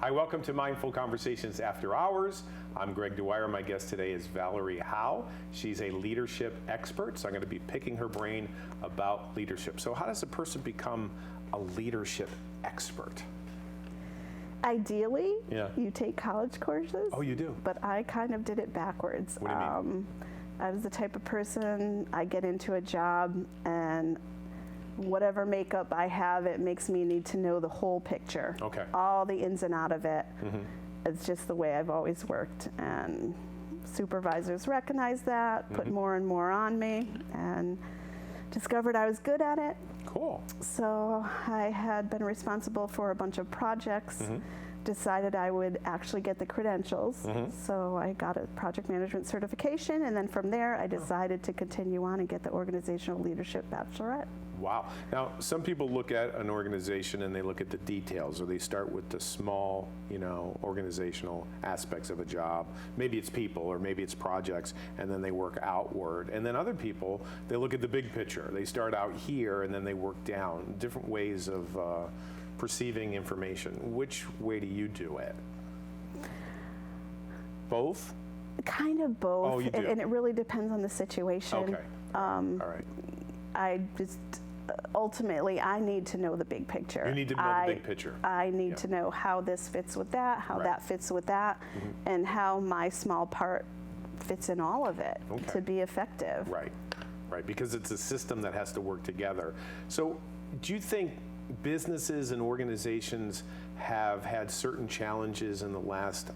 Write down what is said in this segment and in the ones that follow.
Hi, welcome to Mindful Conversations After Hours. I'm Greg Dwyer. My guest today is Valerie Howe. She's a leadership expert, so I'm going to be picking her brain about leadership. So how does a person become a leadership expert? Ideally, you take college courses. Oh, you do? But I kind of did it backwards. What do you mean? I was the type of person, I get into a job and whatever makeup I have, it makes me need to know the whole picture. Okay. All the ins and out of it. Mm-hmm. It's just the way I've always worked. And supervisors recognized that, put more and more on me, and discovered I was good at it. Cool. So I had been responsible for a bunch of projects, decided I would actually get the credentials. So I got a project management certification, and then from there I decided to continue on and get the organizational leadership bachelorette. Wow. Now, some people look at an organization and they look at the details, or they start with the small, organizational aspects of a job. Maybe it's people, or maybe it's projects, and then they work outward. And then other people, they look at the big picture. They start out here and then they work down. Different ways of perceiving information. Which way do you do it? Both? Kind of both. Oh, you do? And it really depends on the situation. Okay. All right. I just ultimately I need to know the big picture. You need to know the big picture. I need to know how this fits with that, how that fits with that, and how my small part fits in all of it to be effective. Right, because it's a system that has to work together. So do you think businesses and organizations have had certain challenges in the last,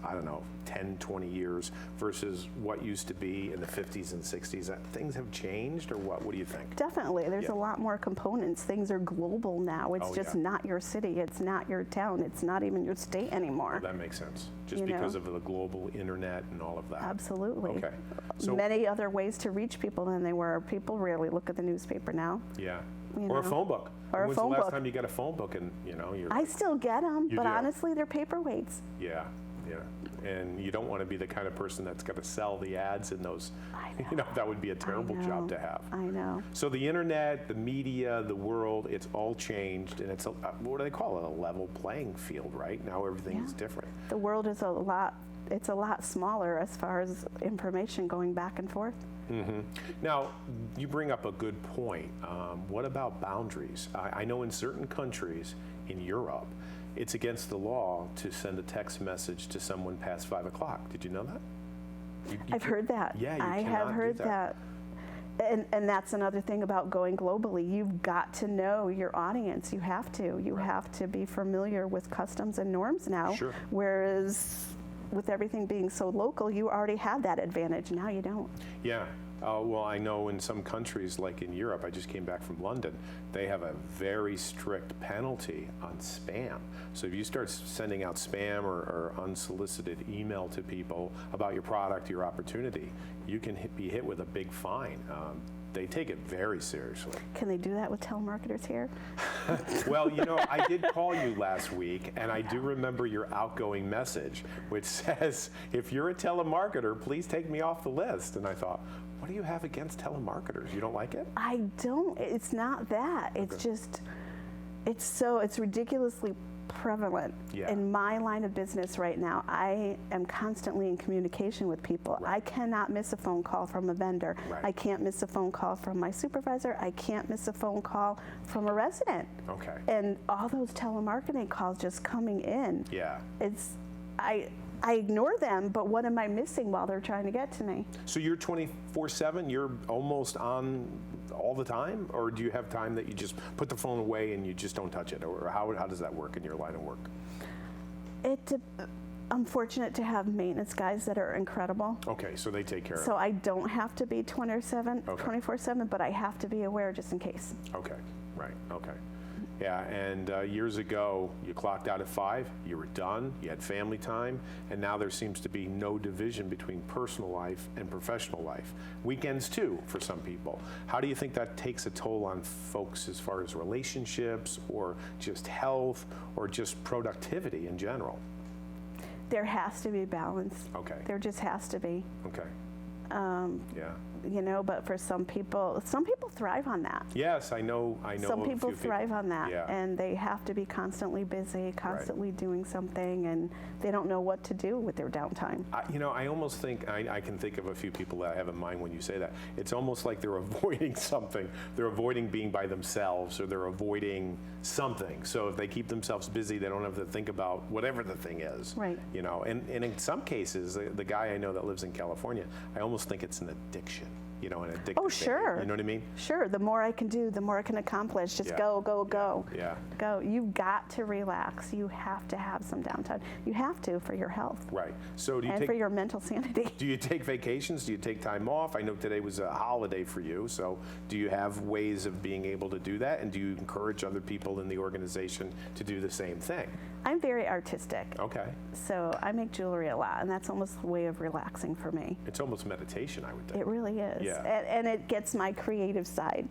10, 20 years versus what used to be in the 50s and 60s? That things have changed, or what? What do you think? Definitely. There's a lot more components. Things are global now. It's just not your city. It's not your town. It's not even your state anymore. Well, that makes sense. Just because of the global internet and all of that. Absolutely. Okay. So, many other ways to reach people than they were. People rarely look at the newspaper now. Yeah. Or a phone book. Or When's a phone the last book. time you got a phone book and, you're... I still get them, but do? honestly, they're paperweights. Yeah. And you don't want to be the kind of person that's going to sell the ads in those. I know. That would be a terrible job to have. I know. So the internet, the media, the world, it's all changed, and it's what do they call it? A level playing field, right? Now everything's different. The world is it's a lot smaller as far as information going back and forth. Now, you bring up a good point. What about boundaries? I know in certain countries in Europe, it's against the law to send a text message to someone past 5 o'clock. Did you know that? I've heard that. Yeah, I have heard that. And that's another thing about going globally. You've got to know your audience. You have to. You have to be familiar with customs and norms now. Sure. Whereas with everything being so local, you already had that advantage. Now you don't. Yeah. Well, I know in some countries, like in Europe, I just came back from London, they have a very strict penalty on spam. So if you start sending out spam or unsolicited email to people about your product, your opportunity, you can be hit with a big fine. They take it very seriously. Can they do that with telemarketers here? Well, I did call you last week, and I do remember your outgoing message, which says, if you're a telemarketer, please take me off the list. And I thought, what do you have against telemarketers? You don't like it? I don't. It's not that. It's just, it's ridiculously prevalent. In my line of business right now. I am constantly in communication with people. I cannot miss a phone call from a vendor. I can't miss a phone call from my supervisor. I can't miss a phone call from a resident. Okay. And all those telemarketing calls just coming in. Yeah. I ignore them, but what am I missing while they're trying to get to me? So you're 24/7, you're almost on all the time? Or do you have time that you just put the phone away and you just don't touch it? Or how does that work in your line of work? I'm fortunate to have maintenance guys that are incredible. Okay, so they take care of it. So I don't have to be 24/7, but I have to be aware just in case. Okay, right, okay. Yeah, and years ago, you clocked out at 5, you were done, you had family time, and now there seems to be no division between personal life and professional life. Weekends too, for some people. How do you think that takes a toll on folks as far as relationships, or just health, or just productivity in general? There has to be balance. Okay. There just has to be. Okay. Yeah. you know, but for some people thrive on that. Yes, I know. Some of a people few thrive on that, Yeah. and they have to be constantly busy, constantly doing something, and they don't know what to do with their downtime. I almost think, I can think of a few people that I have in mind when you say that. It's almost like they're avoiding something. They're avoiding being by themselves, or they're avoiding something. So if they keep themselves busy, they don't have to think about whatever the thing is. Right. You know, and in some cases, the guy I know that lives in California, I almost think it's an addiction. You know, an addictive Oh, sure. behavior. You know what I mean? Sure. The more I can do, the more I can accomplish. Just Yeah. go. Yeah. Go. You've got to relax. You have to have some downtime. You have to for your health Right. So and for your mental sanity. do you take vacations? Do you take time off? I know today was a holiday for you, so do you have ways of being able to do that? And do you encourage other people in the organization to do the same thing? I'm very artistic, Okay. so I make jewelry a lot, and that's almost a way of relaxing for me. It's almost meditation, I would think. It really is. Yeah. And it gets my creative side.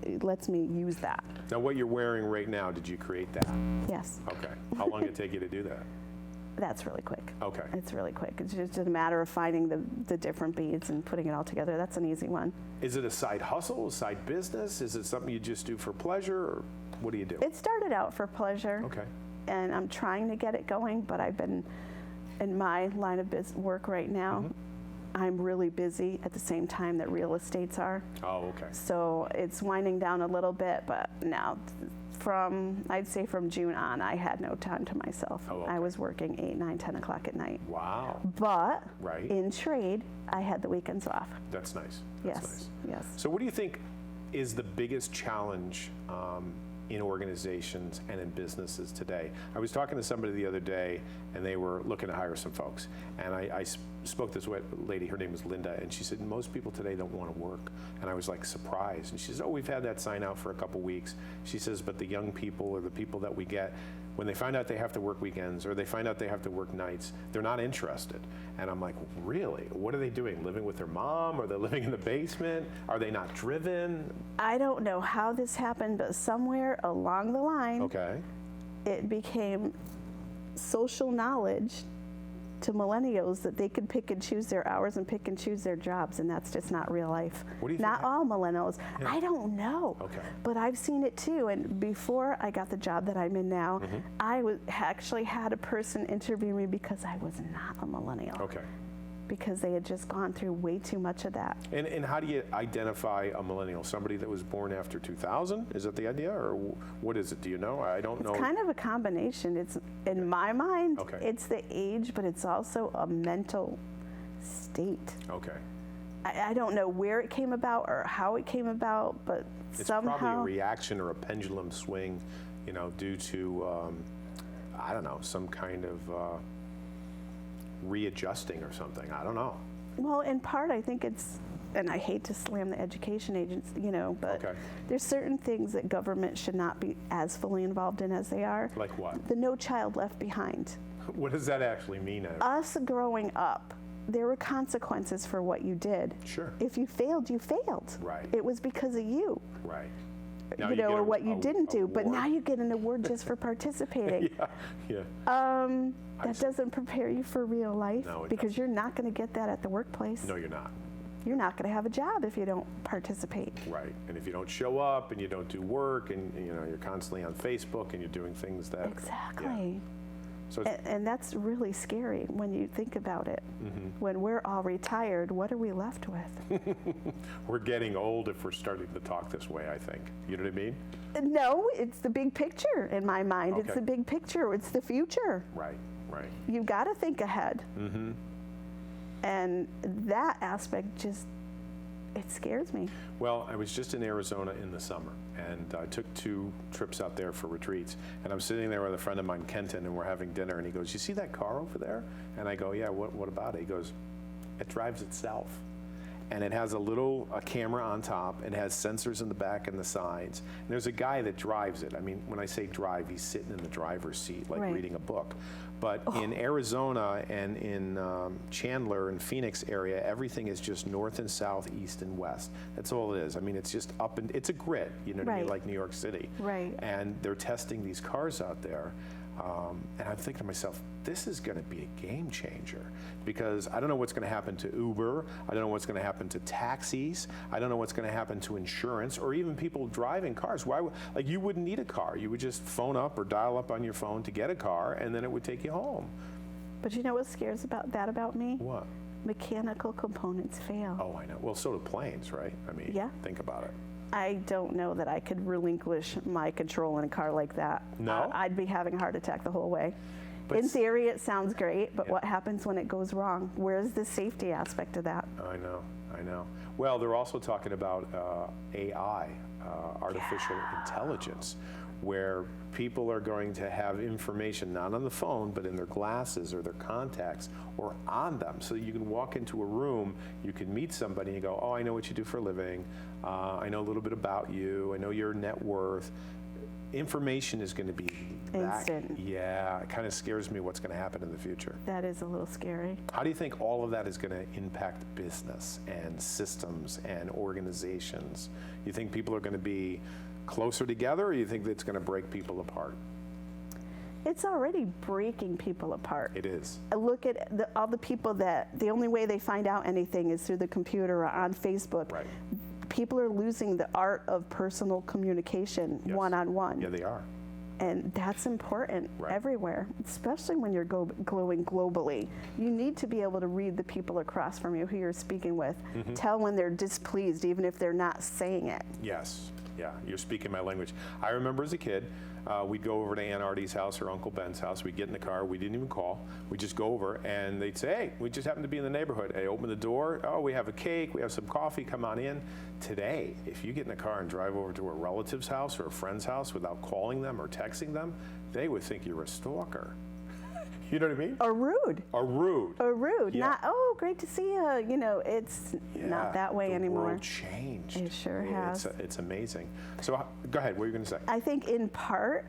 It lets me use that. Now, what you're wearing right now, did you create that? Yes. Okay. How long did it take you to do that? That's really quick. Okay. It's really quick. It's just a matter of finding the different beads and putting it all together. That's an easy one. Is it a side hustle, a side business? Is it something you just do for pleasure, or what do you do? It started out for pleasure. Okay. And I'm trying to get it going, but I've been in my line of work right now. I'm really busy at the same time that real estates are. Oh, okay. So it's winding down a little bit, but now I'd say from June on, I had no time to myself. Oh, okay. I was working 8, 9, 10 o'clock at night. Wow. But Right. in trade, I had the weekends off. That's nice. That's nice. Yes. So what do you think is the biggest challenge in organizations and in businesses today? I was talking to somebody the other day, and they were looking to hire some folks. And I spoke to this lady, her name was Linda, and she said, most people today don't want to work. And I was like surprised. And she says, oh, we've had that sign out for a couple weeks. She says, but the young people or the people that we get, when they find out they have to work weekends or they find out they have to work nights, they're not interested. And I'm like, really? What are they doing? Living with their mom? Are they living in the basement? Are they not driven? I don't know how this happened, but somewhere along the line, Okay. it became social knowledge to millennials that they could pick and choose their hours and pick and choose their jobs, and that's just not real life. What do you Not think? all millennials. Yeah. I don't know. Okay. But I've seen it too, and before I got the job that I'm in now, I actually had a person interview me because I was not a millennial. Okay. Because they had just gone through way too much of that. And how do you identify a millennial? Somebody that was born after 2000? Is that the idea, or what is it? Do you know? I don't know. It's kind of a combination. It's, in my mind, Okay. it's the age, but it's also a mental state. Okay. I don't know where it came about or how it came about, but It's somehow. probably a reaction or a pendulum swing, due to, I don't know, some kind of readjusting or something. I don't know. Well, in part, I think it's, and I hate to slam the education agents, but Okay. there's certain things that government should not be as fully involved in as they are. Like what? The No Child Left Behind. What does that actually mean? Us growing up, there were consequences for what you did. Sure. If you failed, you failed. Right. It was because of you. Right. Now You know, get or what you didn't do. But award. now you get an award just for participating. Yeah. That doesn't prepare you for real life No, it because doesn't. you're not going to get that at the workplace. No, you're not. You're not going to have a job if you don't participate. Right. And if you don't show up and you don't do work and you're constantly on Facebook and you're doing things that Exactly. Yeah. So it's, And that's really scary when you think about it. When we're all retired, what are we left with? we're getting old if we're starting to talk this way, I think. You know what I mean? No, it's the big picture in my mind. It's Okay. the big picture. It's the future. Right. Right. You've got to think ahead. And that aspect just, it scares me. Well, I was just in Arizona in the summer, and I took 2 trips out there for retreats. And I'm sitting there with a friend of mine, Kenton, and we're having dinner. And he goes, "You see that car over there?" And I go, "Yeah. What about it?" He goes, "It drives itself." And it has a camera on top. It has sensors in the back and the sides. And there's a guy that drives it. I mean, when I say drive, he's sitting in the driver's seat, like Right. reading a book. But in Arizona and in Chandler and Phoenix area, everything is just north and south, east and west. That's all it is. I mean, it's just it's a grid, you know what I mean, Right. like New York City. Right. And they're testing these cars out there. And I'm thinking to myself, this is going to be a game changer, because I don't know what's going to happen to Uber. I don't know what's going to happen to taxis. I don't know what's going to happen to insurance, or even people driving cars. Like, you wouldn't need a car. You would just phone up or dial up on your phone to get a car, and then it would take you home. But you know what scares about me? What? Mechanical components fail. Oh, I know. Well, so do planes, right? I mean, yeah. Think about it. I don't know that I could relinquish my control in a car like that. No? I'd be having a heart attack the whole way. But in theory, it sounds great, but yeah. What happens when it goes wrong? Where's the safety aspect of that? I know. Well, they're also talking about AI, artificial intelligence, where people are going to have information not on the phone, but in their glasses or their contacts or on them. So you can walk into a room, you can meet somebody and go, oh, I know what you do for a living. I know a little bit about you. I know your net worth. Information is going to be instant. Yeah, it kind of scares me what's going to happen in the future. That is a little scary. How do you think all of that is going to impact business and systems and organizations? You think people are going to be closer together, or you think it's going to break people apart? It's already breaking people apart. It is. I look at all the people that the only way they find out anything is through the computer or on Facebook. Right. People are losing the art of personal communication, Yes. one-on-one. Yeah, they are. And that's important Right. everywhere, especially when you're going globally. You need to be able to read the people across from you who you're speaking with. Mm-hmm. Tell when they're displeased, even if they're not saying it. Yes. Yeah, you're speaking my language. I remember as a kid, we'd go over to Aunt Artie's house or Uncle Ben's house. We'd get in the car. We didn't even call. We'd just go over, and they'd say, hey, we just happen to be in the neighborhood. Hey, open the door. Oh, we have a cake. We have some coffee. Come on in. Today, if you get in the car and drive over to a relative's house or a friend's house without calling them or texting them, they would think you're a stalker. You know what I mean? Or rude. Or rude. Or rude. Yeah. Not, oh, great to see you. You know, it's not that way anymore. The world changed. It sure has. It's amazing. So go ahead. What are you going to say? I think in part,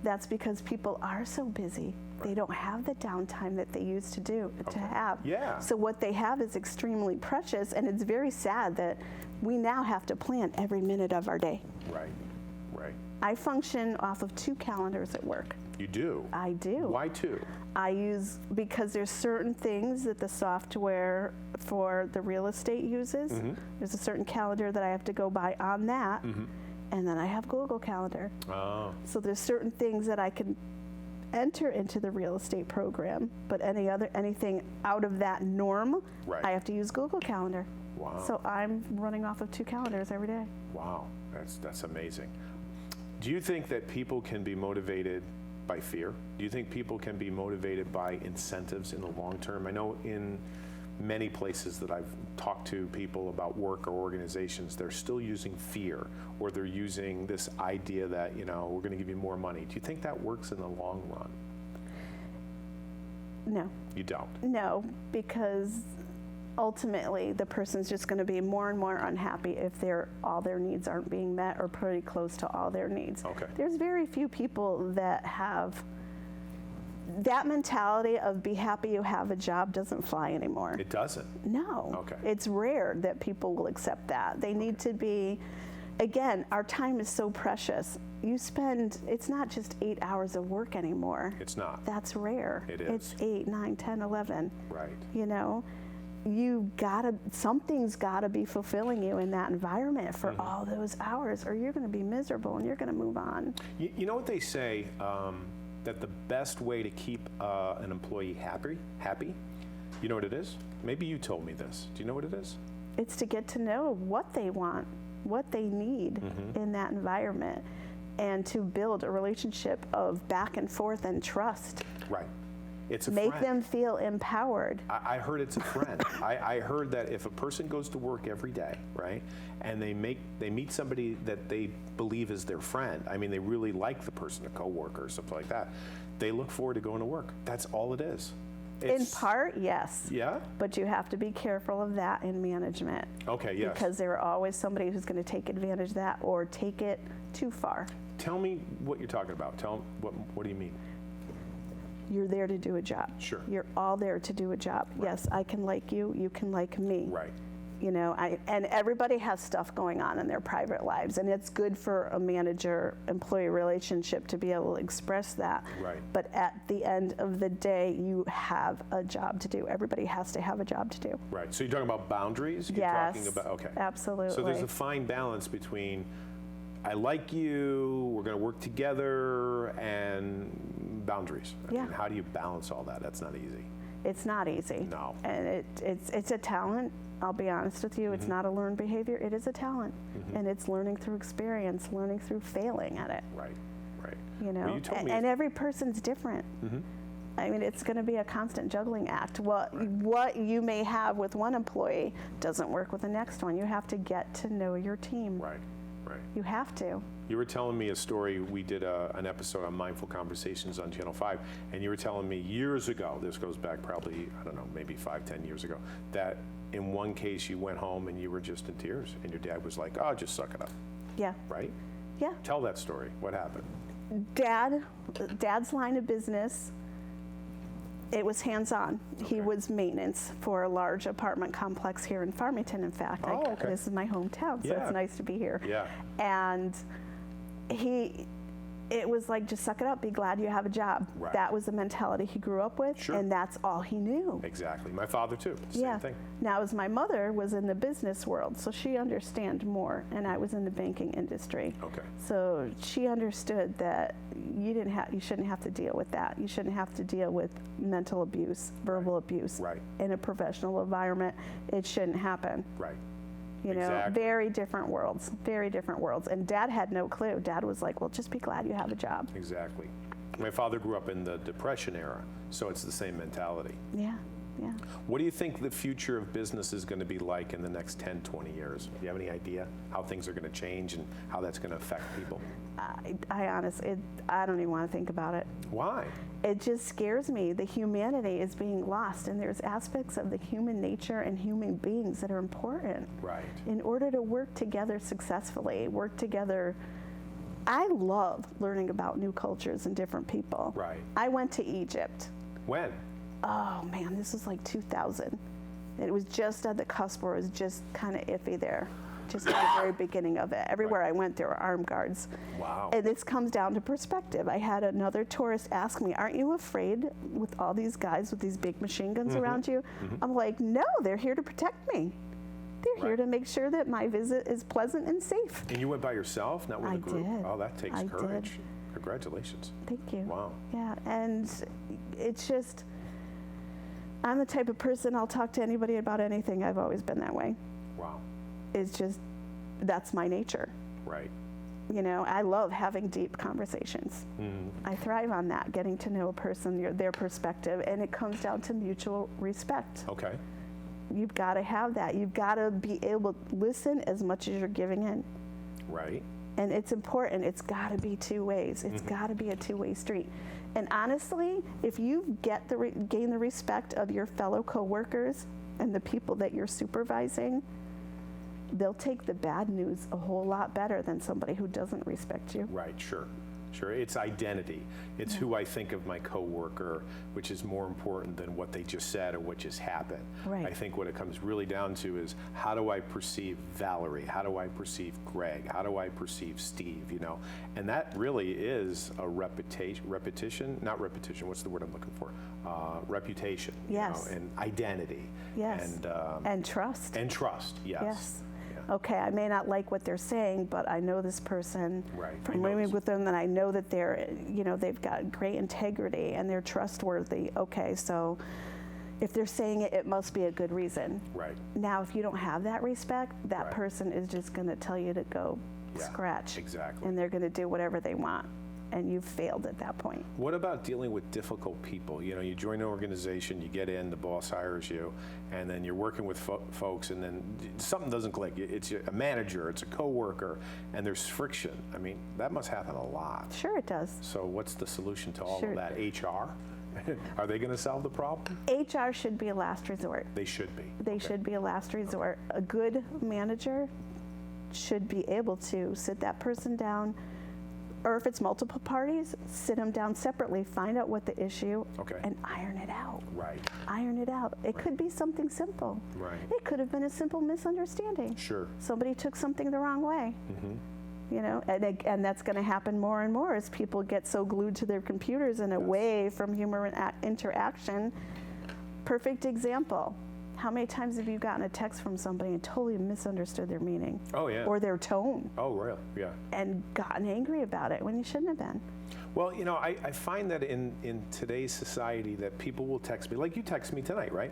that's because people are so busy. They don't have the downtime that they used to have. Yeah. So what they have is extremely precious, and it's very sad that we now have to plan every minute of our day. Right. I function off of 2 calendars at work. You do? I do. Why 2? I use, because there's certain things that the software for the real estate uses. Mm-hmm. There's a certain calendar that I have to go by on that, and then I have Google Calendar. Oh. So there's certain things that I can enter into the real estate program, but anything out of that norm, Right. I have to use Google Calendar. Wow. So I'm running off of 2 calendars every day. Wow. That's amazing. Do you think that people can be motivated by fear? Do you think people can be motivated by incentives in the long term? I know in many places that I've talked to people about work or organizations, they're still using fear, or they're using this idea that, we're going to give you more money. Do you think that works in the long run? No. You don't? No, because ultimately the person's just going to be more and more unhappy if all their needs aren't being met or pretty close to all their needs. Okay. There's very few people that have that mentality of be happy you have a job doesn't fly anymore. It doesn't? No. Okay. It's rare that people will accept that. They need to be, again, our time is so precious. It's not just 8 hours of work anymore. It's not. That's rare. It is. It's 8, 9, 10, 11. Right. Something's gotta be fulfilling you in that environment for all those hours, or you're gonna be miserable and you're gonna move on. You know what they say, that the best way to keep an employee happy, you know what it is? Maybe you told me this. Do you know what it is? It's to get to know what they want, what they need in that environment, and to build a relationship of back and forth and trust. Right. It's a Make friend. them feel empowered. I heard it's a friend. I heard that if a person goes to work every day, right, and they meet somebody that they believe is their friend, I mean, they really like the person, a coworker or something like that, they look forward to going to work. That's all it is. In part, yes. Yeah? But you have to be careful of that in management. Okay, yes. Because there are always somebody who's going to take advantage of that or take it too far. Tell me what you're talking about. What do you mean? You're there to do a job. Sure. You're all there to do a job. Right. Yes, I can like you, you can like me. Right. You know, and everybody has stuff going on in their private lives, and it's good for a manager-employee relationship to be able to express that. Right. But at the end of the day, you have a job to do. Everybody has to have a job to do. Right. So you're talking about boundaries? You're Yes. talking about, okay. Absolutely. So there's a fine balance between I like you, we're going to work together, and boundaries. I Yeah. mean, how do you balance all that? That's not easy. It's not easy. No. And it's a talent. I'll be honest with you. It's not a learned behavior. It is a talent. And it's learning through experience, learning through failing at it. Right, right. You know, Well, you told me and every person's different. I mean, it's going to be a constant juggling act. What you may have with one employee doesn't work with the next one. You have to get to know your team. Right, right. You have to. You were telling me a story. We did an episode on Mindful Conversations on Channel 5, and you were telling me years ago, this goes back probably, I don't know, maybe 5-10 years ago, that in one case you went home and you were just in tears, and your dad was like, oh, just suck it up, Yeah. right? Yeah. Tell that story. What happened? Dad's line of business, it was hands-on. He was maintenance for a large apartment complex here in Farmington, in fact. Oh, okay. This is my hometown, so Yeah. it's nice to be here. Yeah. And it was like, just suck it up, be glad you have a job. Right. That was the mentality he grew up with, Sure. and that's all he knew. Exactly. My father, too. Same thing. Now, as my mother was in the business world, so she understood more, and I was in the banking industry. Okay. So she understood that you shouldn't have to deal with that. You shouldn't have to deal with mental abuse, verbal abuse Right. in a professional environment. It shouldn't happen. Right. You know, Exactly. very different worlds, very different worlds. And Dad had no clue. Dad was like, well, just be glad you have a job. Exactly. My father grew up in the Depression era, so it's the same mentality. Yeah, yeah. What do you think the future of business is going to be like in the next 10, 20 years? Do you have any idea how things are going to change and how that's going to affect people? I don't even want to think about it. Why? It just scares me. The humanity is being lost, and there's aspects of the human nature and human beings that are important. Right. In order to work together successfully, work together. I love learning about new cultures and different people. Right. I went to Egypt. When? Oh man, this was like 2000. It was just at the cusp where it was just kind of iffy there. Just at the very beginning of it. Everywhere I went, there were armed guards. Wow. And this comes down to perspective. I had another tourist ask me, aren't you afraid with all these guys with these big machine guns around you? I'm like, no, they're here to protect me. They're here to make sure that my visit is pleasant and safe. And you went by yourself, not with a group? did. Oh, that takes I courage. did. Congratulations. Thank you. Wow. Yeah, and it's just, I'm the type of person, I'll talk to anybody about anything. I've always been that way. Wow. It's just, that's my nature. Right. You know, I love having deep conversations. I thrive on that, getting to know a person, their perspective, and it comes down to mutual respect. Okay. You've got to have that. You've got to be able to listen as much as you're giving in. Right. And it's important. It's got to be two ways. It's got to be a two-way street. And honestly, if you gain the respect of your fellow coworkers and the people that you're supervising, they'll take the bad news a whole lot better than somebody who doesn't respect you. Right, sure. Sure, it's identity. It's who I think of my coworker, which is more important than what they just said or what just happened. Right. I think what it comes really down to is how do I perceive Valerie? How do I perceive Greg? How do I perceive Steve? You know, and that really is a repetition, not repetition. What's the word I'm looking for? Reputation. Yes. You know, and identity. Yes. And trust. And trust. Yes. Yes. Okay, I may not like what they're saying, but I know this person Right. from living with them, and I know that they're, they've got great integrity and they're trustworthy. Okay, so if they're saying it, it must be a good reason. Right. Now, if you don't have that respect, that Right. person is just going to tell you to go scratch. Exactly. And they're going to do whatever they want. And you've failed at that point. What about dealing with difficult people? You know, you join an organization, you get in, the boss hires you, and then you're working with folks, and then something doesn't click. It's a manager, it's a coworker, and there's friction. I mean, that must happen a lot. Sure, it does. So what's the solution to all Sure. of that? HR? Are they going to solve the problem? HR should be a last resort. They should be. They should be a last resort. A good manager should be able to sit that person down, or if it's multiple parties, sit them down separately, find out what the issue, and iron it out. Right. Iron it out. It could be something simple. Right. It could have been a simple misunderstanding. Sure. Somebody took something the wrong way. You know, and that's going to happen more and more as people get so glued to their computers and away from human interaction. Perfect example. How many times have you gotten a text from somebody and totally misunderstood their meaning? Oh, yeah. Or their tone? Oh, really? Yeah. And gotten angry about it when you shouldn't have been. Well, you know, I find that in today's society that people will text me, like you text me tonight, right?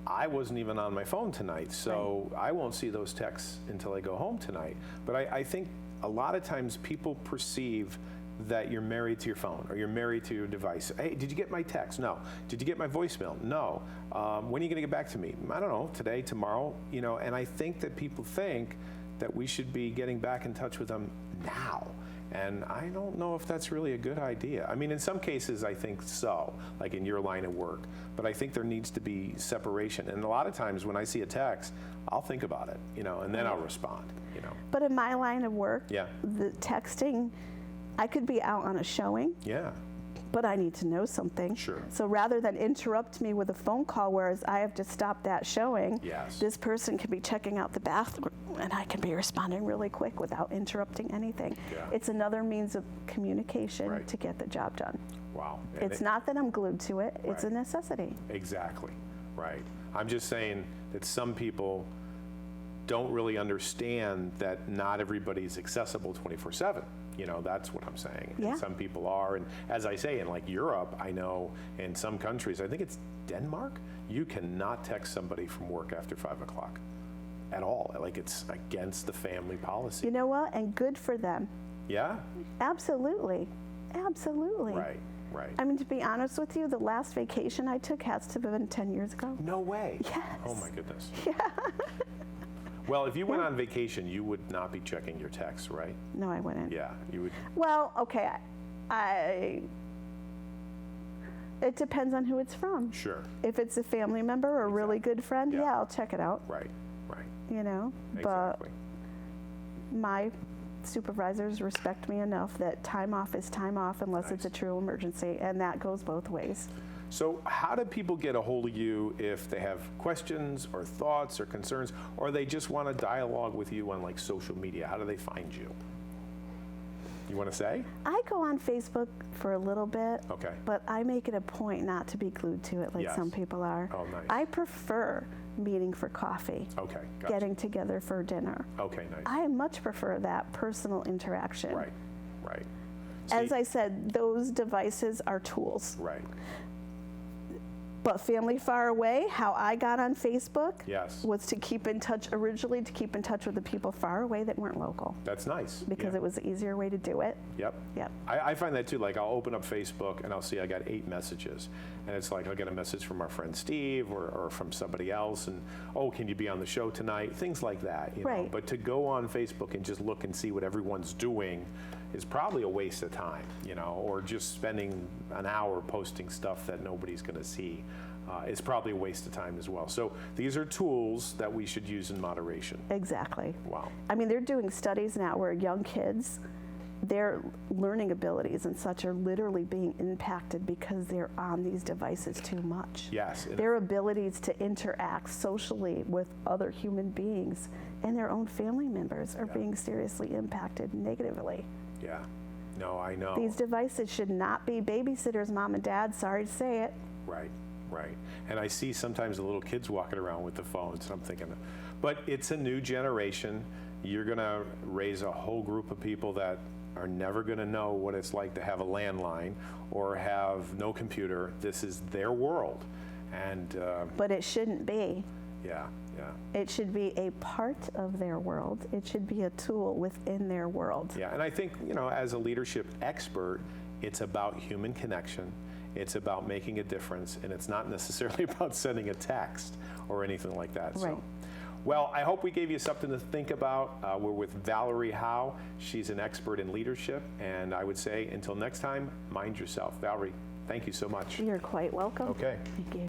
I wasn't even on my phone tonight, so I won't see those texts until I go home tonight. But I think a lot of times people perceive that you're married to your phone or you're married to your device. Hey, did you get my text? No. Did you get my voicemail? No. When are you going to get back to me? I don't know, today, tomorrow, you know, and I think that people think that we should be getting back in touch with them now. And I don't know if that's really a good idea. I mean, in some cases, I think so, like in your line of work. But I think there needs to be separation. And a lot of times when I see a text, I'll think about it, you know, and then I'll respond, you know. But in my line of work, the texting, I could be out on a showing. Yeah. But I need to know something. Sure. So rather than interrupt me with a phone call, whereas I have to stop that showing, this person can be checking out the bathroom and I can be responding really quick without interrupting anything. Yeah. It's another means of communication to get the job done. Wow. It's not that I'm glued to it, it's a necessity. Exactly, right. I'm just saying that some people don't really understand that not everybody's accessible 24/7. You know, that's what I'm saying. Yeah. And some people are, and as I say, in like Europe, I know in some countries, I think it's Denmark, you cannot text somebody from work after 5 o'clock at all. Like it's against the family policy. You know what? And good for them. Yeah? Absolutely. Absolutely. Right, right. I mean, to be honest with you, the last vacation I took has to have been 10 years ago. No way. Yes. Oh my goodness. Yeah. Well, if you went on vacation, you would not be checking your texts, right? No, I wouldn't. Yeah, you would. Well, okay, it depends on who it's from. Sure. If it's a family member or a really good friend, yeah, I'll check it out. Right, right. You know, Exactly. but my supervisors respect me enough that time off is time off unless it's a true emergency, and that goes both ways. So how do people get a hold of you if they have questions or thoughts or concerns, or they just want to dialogue with you on like social media? How do they find you? You want to say? I go on Facebook for a little bit, Okay. but I make it a point not to be glued to it like some people are. Oh, nice. I prefer meeting for coffee, Okay, gotcha. getting together for dinner. Okay, nice. I much prefer that personal interaction. Right, right. As See- I said, those devices are tools. Right, But family far away, how I got on Facebook yes. was to keep in touch, originally to keep in touch with the people far away that weren't local, That's nice. because Yeah. it was the easier way to do it. Yep. Yep. I find that too. Like I'll open up Facebook and I'll see I got 8 messages. And it's like I'll get a message from our friend Steve or from somebody else and, oh, can you be on the show tonight? Things like that. You know? Right. But to go on Facebook and just look and see what everyone's doing is probably a waste of time, you know, or just spending an hour posting stuff that nobody's going to see. Is probably a waste of time as well. So these are tools that we should use in moderation. Exactly. Wow. I mean, they're doing studies now where young kids, their learning abilities and such are literally being impacted because they're on these devices too much. Yes. Their abilities to interact socially with other human beings and their own family members are being seriously impacted negatively. Yeah. No, I know. These devices should not be babysitters, mom and dad, sorry to say it. Right, right. And I see sometimes the little kids walking around with the phones, and I'm thinking, but it's a new generation. You're going to raise a whole group of people that are never going to know what it's like to have a landline or have no computer. This is their world. And But it shouldn't be. yeah, yeah. It should be a part of their world. It should be a tool within their world. Yeah, and I think, you know, as a leadership expert, it's about human connection. It's about making a difference, and it's not necessarily about sending a text or anything like that. Right. So, well, I hope we gave you something to think about. We're with Valerie Howe. She's an expert in leadership, and I would say until next time, mind yourself. Valerie, thank you so much. You're quite welcome. Okay. Thank you.